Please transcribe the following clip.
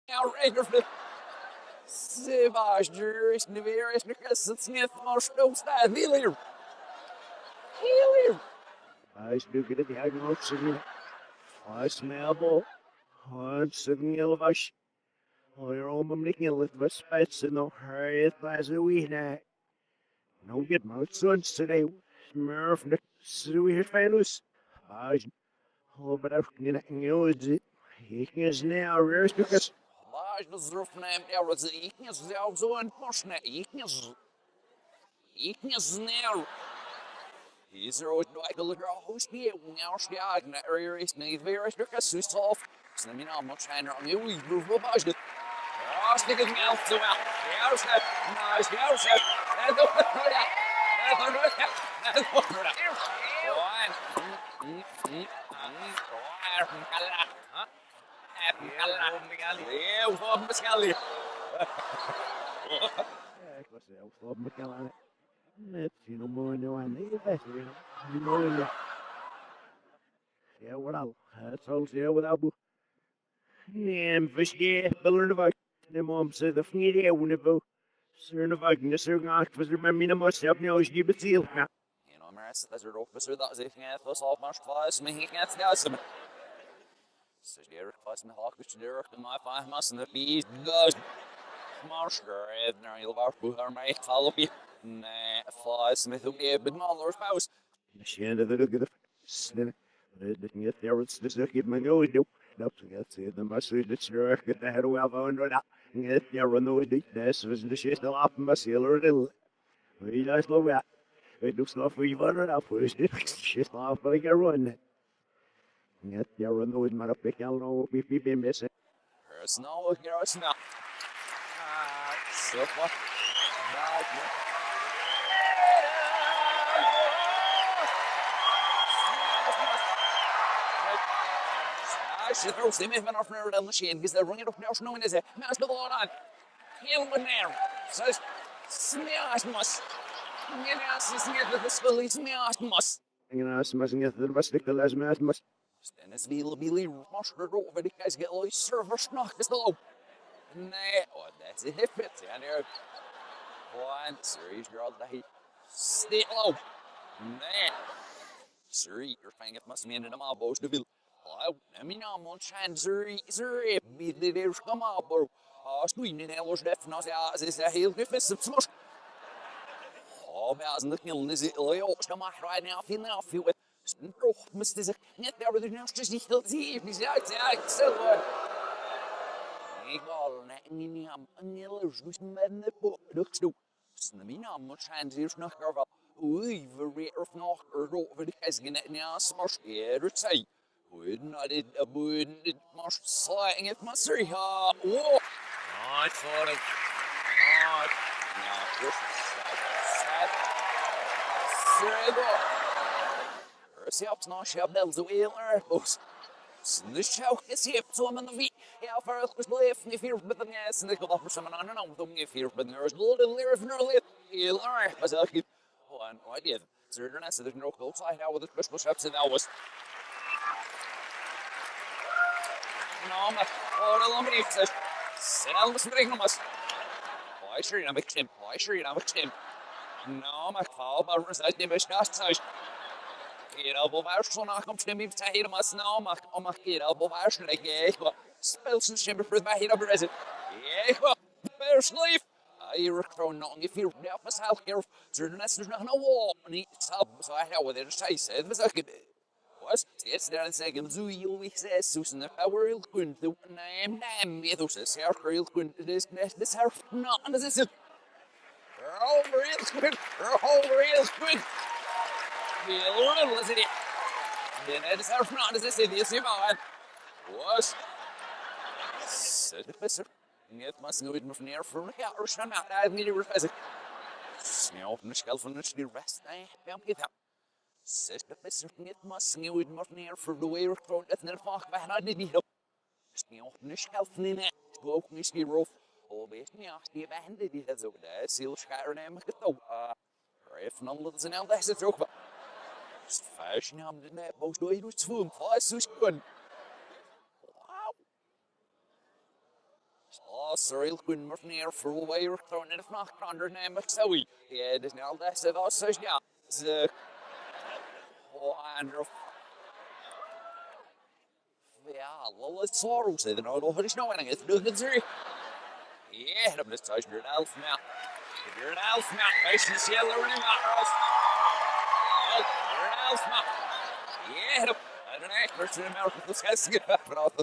outrageous. Savage, Jewish, Neverish, Nicholas, Smith, Marshall, Healer. Healer. I still get a diagnosis. I smell. I signal of us. We're all making a little space in the hurry as we know. No get my sons today. Smurf, the sweet fellows. I hope that I knows it. He is now rest because. Large the roof name there was the Eakins, the also and Poshna Eakins. Eakins now. He's a road like a little host here. Now, she had an area is made very strict. Off. So, I mean, I'm not trying to you. We move a budget. Oh, stick his mouth so well. There's that. Nice. There's that. That's the one. That's the one. You know, I need that. You know, yeah, what I'll told you without. And fish, yeah, Biller of the mom said the Fniddy, I wouldn't have. Sir, the Wagner, Sir, was remembering myself now as you but seal. You know, Maris, that's your officer, that was if you have us all much class, me, he can't know some. So, Derek, class, me, hawk, which Derek, and my 5 months, and the bees, goes. Marshall, Edna, you'll have to her, my follow you. Nah, fly, Smith, who gave but Muller's house. She ended the look at the snip. But didn't get there, it's the circuit, my nose, do. Nope, to get to the muscle, the sure, get the head of 100 out. Get there on the way, this was the shit, the lap, my sailor, little. We just love that. It looks like we've run up with it. Shit off like a run. Get there on the way, my pick, I'll know we've been missing. Her snow, here, smell. So what? She throws him in off near the machine because they're running up now. Snowing is it? Master the Lord on. Hilman there. Says, smash must. Yes, it's near the spilly smash must. You know, smashing it, the must stick the last match must. Stand as Billy Master over the guys get like server snock is low. Nah, oh, that's a hip it. And there. One, series girl, they stay low. Nah. Sorry, your finger must be in the mob, boys to be. I mean, I'm on chance, Zuri, be the there's come up, or screen in Eller's death, not as is a hill, if it's a smush. Oh, Baz, and the killing is it, Leo, come on right now, feel with Mr. Zek, net everything else just he kills the evening, so what? Egal, and I'm Eller's just mad in the book, looks to. I mean, I'm on chance, there's not over. We've a rare of knock or over the casket now, smush, yeah, it's a. Wouldn't I did a wouldn't it must slang it must be whoa! Not for it. Not this sad. Herself's not sharp bells away or boss. This show is here so I'm in the feet. Yeah, for us was left if you're with the gas and they go for someone I don't know them if you're but there's a little lyric from earlier. You'll learn as I keep one idea. Certain answer there's no close side out with the Christmas shops and that was. No, maar oh, dat is niet. Snel bespreken we. Why sure you make him? Why sure you make him? No, maar val maar result niet meer schaatshuis. Hier op Waarschijnlijk komt hem niet tegen maar snel maar om maar hier op Waarschijnlijk ik wat spel zijn schimmer voor mij hier op rezen. Ik wat versleef. I recrown not if you're now for self care. Certain there's not no wall. Niet sub so I know what it is. It was like it's there and second, so you'll be says Susan, if I were ill couldn't do name, it was a circle, ill couldn't this half not as this is. Over ill squid, over ill squid. The little was it. Then it's half not as this is, you know, was. Said the professor, it must know it from near from the couch, I'm out, I need a professor. Smell from the shelf from the rest, I don't get up. Sister, Mr. Knit must know it must near for the way we're thrown at the fuck behind I didn't know. Sneal from the shelf in it, spoke me ski roof. Oh, best me asked you behind it, has over there, seal scatter name, if none of the now that's a joke. Fashion him the net, most way to swim, fly so good. Wow. Oh, sorry, Quinn Murphy for a way or throwing it if not under name of Sowie. Yeah, there's now less of us, yeah. The wonderful. Ja, lille sorrow say the no what is no winning it's doing it. Yeah, I'm just touching your elf now. If you're an elf now, nice to see you learning that, Ross. Oh, you're an elf now. Yeah, I don't know, person in America, this guy's get back, but I'll